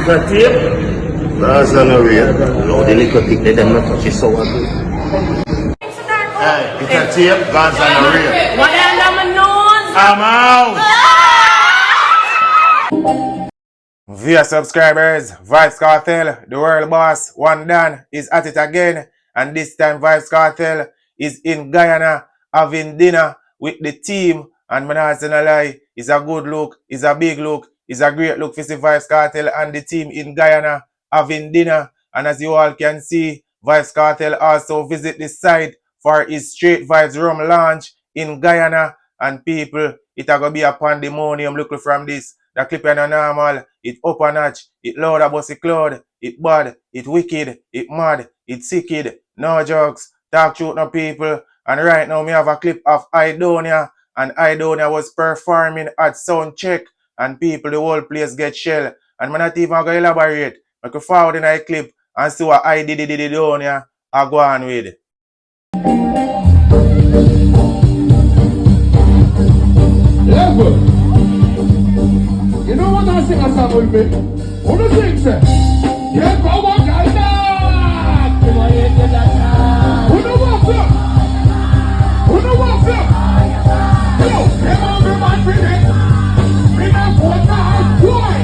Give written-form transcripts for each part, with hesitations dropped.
The tape? That's on the way. No, the little thing, they them not touch it so good. Hey, it's a tape, God's on the way. What under my nose? I'm out! Via subscribers, Vybz Kartel, the world boss, one Dan, is at it again. And this time Vybz Kartel is in Guyana having dinner with the team. And man, not gonna lie, it's a good look, it's a big look, it's a great look to see Vybz Kartel and the team in Guyana having dinner. And as you all can see, Vybz Kartel also visit the site for his Straight Vybz rum launch in Guyana. And people, it a gonna be a pandemonium looking from this. The clip is normal, it up a notch, it loud about the cloud, it bad, it wicked, it mad, it sicked, no jokes, talk truth no people. And right now me have a clip of Idonia, and Idonia was performing at sound check, and people, the whole place get shell. And I'm not even gonna elaborate. I can forward in a clip and see what Idonia are going with. Level. You know what I sing a song with me? Who do sing, sir? Yeah, go on, Guyana! Who do walk up? Who do walk up? Yo, come on, everybody, bring it. Bring up one time, boy!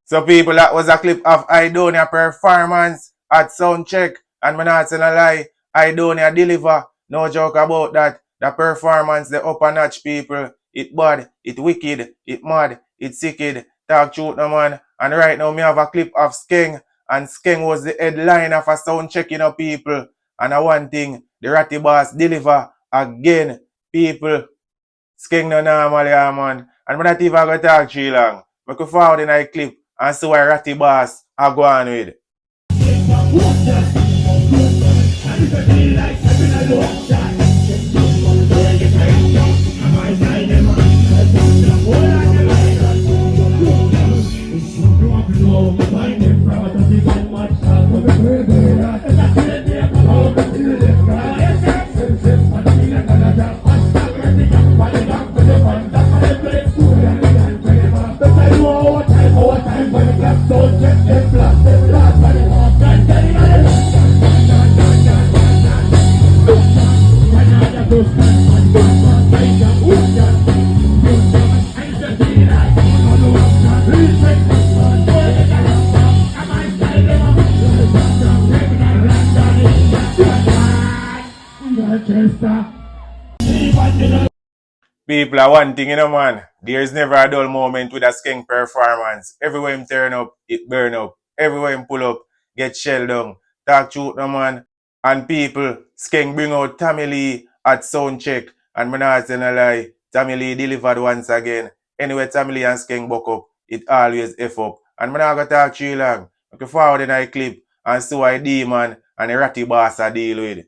So people, that was a clip of Idonia performance at soundcheck, and I'm not gonna lie, Idonia deliver, no joke about that. The performance, the upper notch people, it bad, it wicked, it mad, it sicked, talk truth no man. And right now me have a clip of Skeng, and Skeng was the headliner for soundcheck, you know, people. And one thing, the Ratty Boss deliver again, people. Skeng no normal, yeah, man. And I'm not even gonna talk too long. I could forward in a clip and see why Ratty Boss are going with. People are one thing, you know, man. There is never a dull moment with a Skeng performance. Everywhere him turn up, it burn up. Everywhere him pull up, get shell down. Talk truth, no man. And people, Skeng bring out Tommy Lee at sound check. And I'm not saying a lie, Tommy Lee delivered once again. Anyway, Tommy Lee and Skeng buck up, it always F up. And I'm not going to talk too long. I can forward in a clip and see why D-Man and the Ratty Boss are deal with.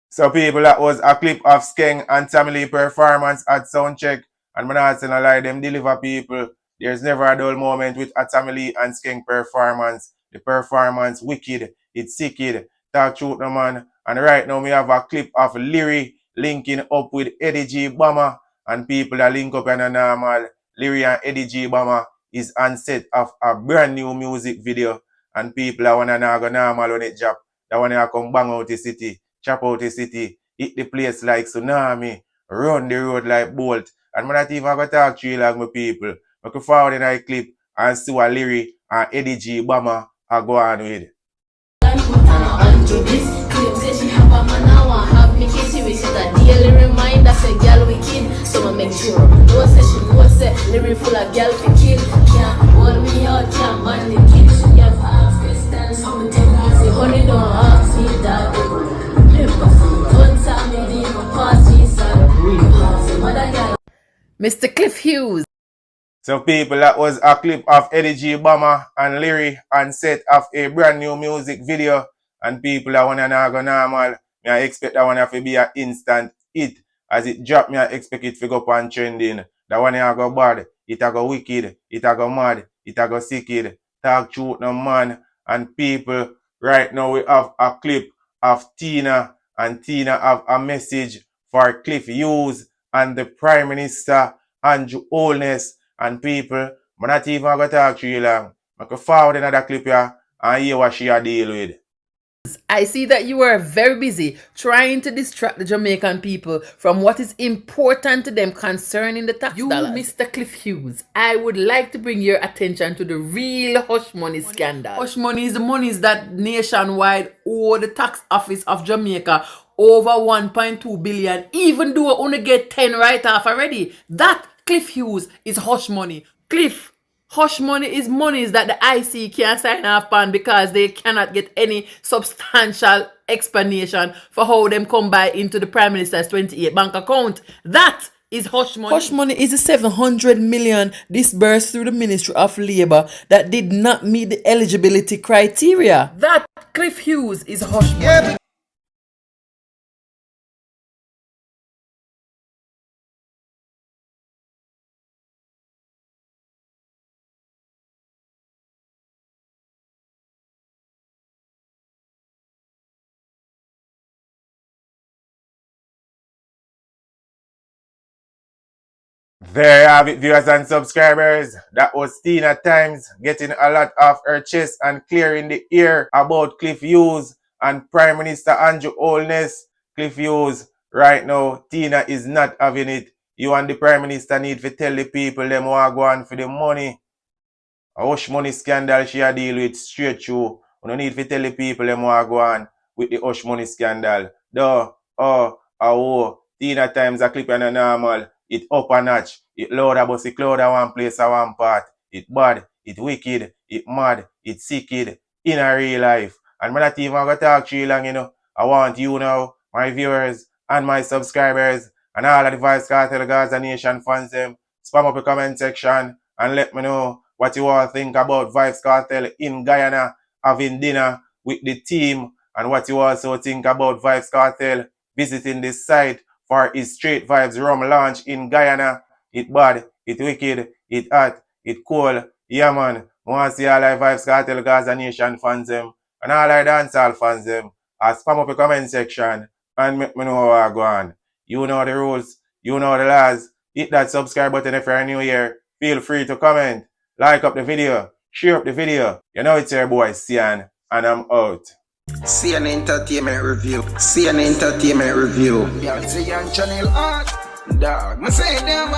So people, that was a clip of Skeng and Tommy Lee performance at soundcheck. And I'm not saying a lie, them deliver people. There's never a dull moment with a Tommy Lee and Skeng performance. The performance wicked, it's sicked, talk truth no man. And right now we have a clip of Lyri linking up with Eddie G. Bomber. And people that link up in a normal. Lyri and Eddie G. Bomber is on set of a brand new music video. And people that wanna go normal on it job. That wanna come bang out the city. Chop out the city, hit the place like tsunami, run the road like bolt. And I'm not even going to talk to you like my people. I can forward in a clip and see what Lyric and Eddie G. Bama are going with. Daily reminder say girl wicked, so I make sure no say she no say lyric full of girl fi kill. Can't hold me out, can't man the kid. She get fast crystals, so me take easy. Honey don't ask me that. Don't tell me the pass me son. Mother girl. Mr. Cliff Hughes. So people, that was a clip of Eddie G. Bama and Lyric and set of a brand new music video. And people that wanna not go normal, me I expect that one to be an instant hit. As it drop, me I expect it to go up and trending. That one a go bad, it a go wicked, it a go mad, it a go sicked. Talk truth no man. And people, right now we have a clip of Tina, and Tina have a message for Cliff Hughes and the Prime Minister Andrew Holness. And people, I'm not even going to talk to you long. I can forward another clip here and hear what she a deal with. I see that you are very busy trying to distract the Jamaican people from what is important to them concerning the tax dollars. Mr. Cliff Hughes, I would like to bring your attention to the real hush money scandal. Hush money is the monies that nationwide owe the tax office of Jamaica over 1.2 billion, even though we only get 10 right off already. That, Cliff Hughes, is hush money. Cliff, hush money is monies that the IC can't sign off on because they cannot get any substantial explanation for how them come by into the Prime Minister's 28 bank account. That is hush money. Hush money is the 700 million disbursed through the Ministry of Labour that did not meet the eligibility criteria. That, Cliff Hughes, is hush money. Yeah. There you have it, viewers and subscribers. That was Tina Times getting a lot off her chest and clearing the air about Cliff Hughes and Prime Minister Andrew Holness. Cliff Hughes, right now, Tina is not having it. You and the Prime Minister need to tell the people them who are going for the money. A hush money scandal she a deal with straight through. You don't need to tell the people them who are going with the hush money scandal. Tina Times a clip and a normal. It up a notch. It loud about the cloud at one place at one part. It bad, it wicked, it mad, it sicked in a real life. And I'm not even going to talk to you long, you know. I want you now, my viewers and my subscribers and all of the Vybz Kartel Gaza Nation fans them, spam up the comment section and let me know what you all think about Vybz Kartel in Guyana having dinner with the team, and what you also think about Vybz Kartel visiting this site for his Straight Vybz rum launch in Guyana. It bad, it wicked, it hot, it cool. Yeah man, I want to see all our Vybz Kartel Gaza Nation fans them and all our dancehall fans them. I spam up the comment section and make me know how I go on. You know the rules, you know the laws. Hit that subscribe button if you're new here. Feel free to comment, like up the video, share up the video. You know it's your boy Sian, and I'm out. See an entertainment review. See an entertainment review. Yeah, see an channel art. Dog, me say them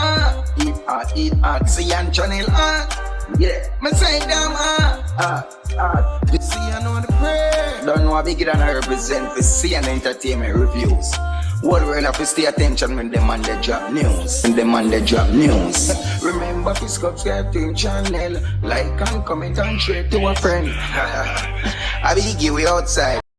eat art. See an channel art. Yeah, me say them art. You see I know the prayer. Don't know how big than I represent for see an entertainment reviews. What we're enough to stay attention when them on the drop news. Remember to subscribe to him channel, like and comment and share to a friend. I will give you outside.